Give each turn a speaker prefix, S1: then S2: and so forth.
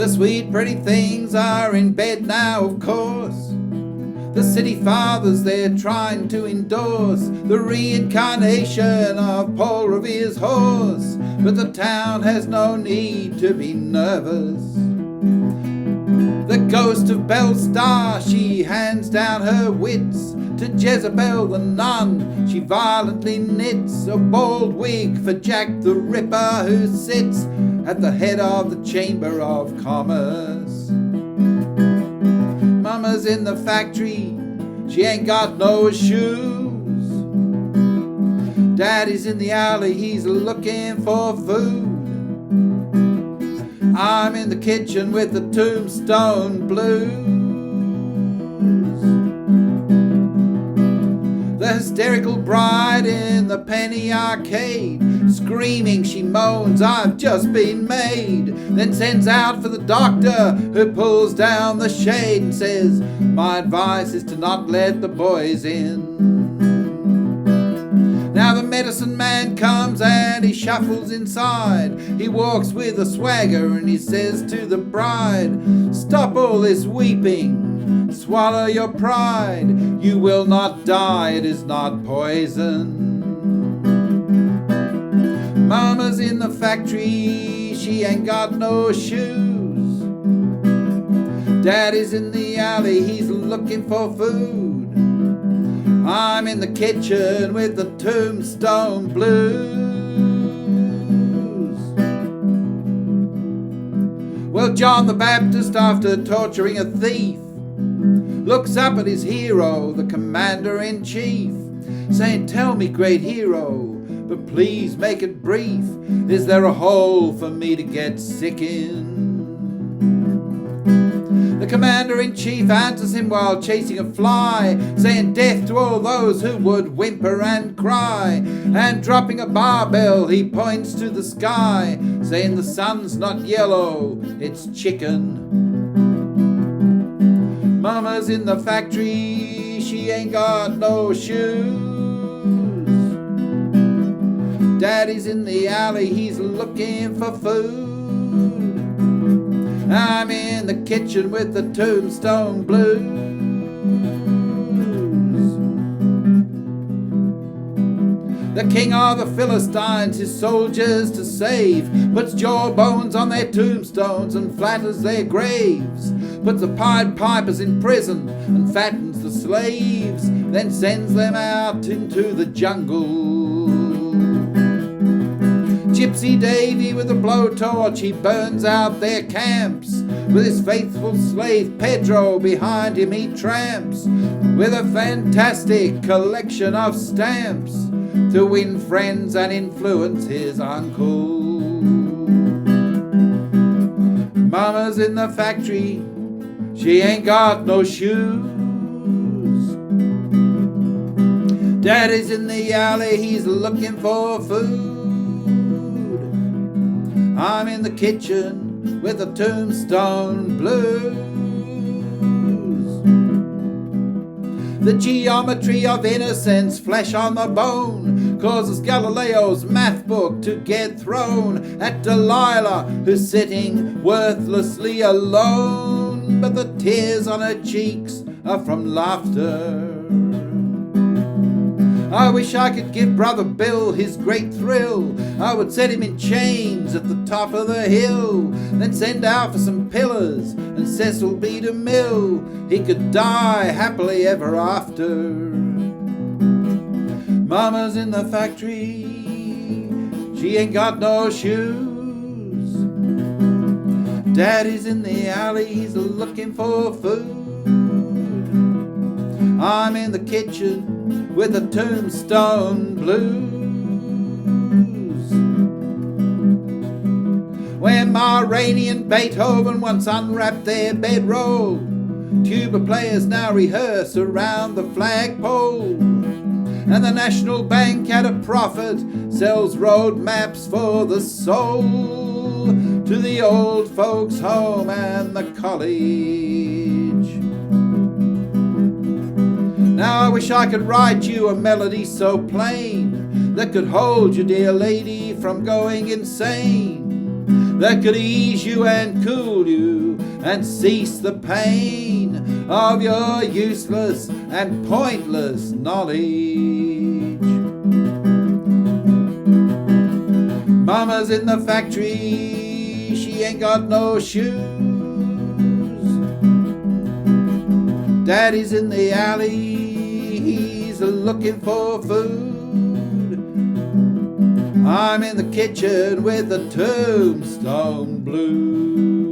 S1: The sweet pretty things are in bed now, of course. The city fathers, they're trying to endorse the reincarnation of Paul Revere's horse. But the town has no need to be nervous. The ghost of Belle Starr, she hands down her wits to Jezebel the nun. She violently knits a bald wig for Jack the Ripper, who sits at the head of the Chamber of Commerce. Mama's in the factory, she ain't got no shoes. Daddy's in the alley, he's looking for food. I'm in the kitchen with the Tombstone Blues. The hysterical bride in the penny arcade, screaming she moans, I've just been made. Then sends out for the doctor, who pulls down the shade and says, my advice is to not let the boys in. Now the medicine man comes and he shuffles inside. He walks with a swagger and he says to the bride, stop all this weeping, swallow your pride. You will not die, it is not poison. Mama's in the factory, she ain't got no shoes. Daddy's in the alley, he's looking for food. I'm in the kitchen with the Tombstone Blues. Well, John the Baptist, after torturing a thief, looks up at his hero, the commander-in-chief, saying, tell me, great hero, but please make it brief. Is there a hole for me to get sick in? The commander-in-chief answers him while chasing a fly, saying death to all those who would whimper and cry. And dropping a barbell, he points to the sky, saying the sun's not yellow, it's chicken. Mama's in the factory, she ain't got no shoes. Daddy's in the alley, he's looking for food. I'm in the kitchen with the Tombstone Blues. The king of the Philistines, his soldiers to save, puts jawbones on their tombstones and flatters their graves, puts the Pied Pipers in prison and fattens the slaves, then sends them out into the jungle. Gypsy Davy with a blowtorch, he burns out their camps. With his faithful slave Pedro behind him he tramps, with a fantastic collection of stamps to win friends and influence his uncle. Mama's in the factory, she ain't got no shoes. Daddy's in the alley, he's looking for food. I'm in the kitchen with the Tombstone Blues. The geometry of innocence, flesh on the bone, causes Galileo's math book to get thrown at Delilah, who's sitting worthlessly alone. But the tears on her cheeks are from laughter. I wish I could give Brother Bill his great thrill. I would set him in chains at the top of the hill, then send out for some pillars and Cecil B. DeMille. He could die happily ever after. Mama's in the factory, she ain't got no shoes. Daddy's in the alley, he's looking for food. I'm in the kitchen with the Tombstone Blues. When Marraine and Beethoven once unwrapped their bedroll, tuba players now rehearse around the flagpole. And the National Bank at a profit sells road maps for the soul to the old folks' home and the college. Now I wish I could write you a melody so plain that could hold you, dear lady, from going insane. that could ease you and cool you and cease the pain of your useless and pointless knowledge. Mama's in the factory, she ain't got no shoes. Daddy's in the alley, he's looking for food. I'm in the kitchen with the Tombstone Blues.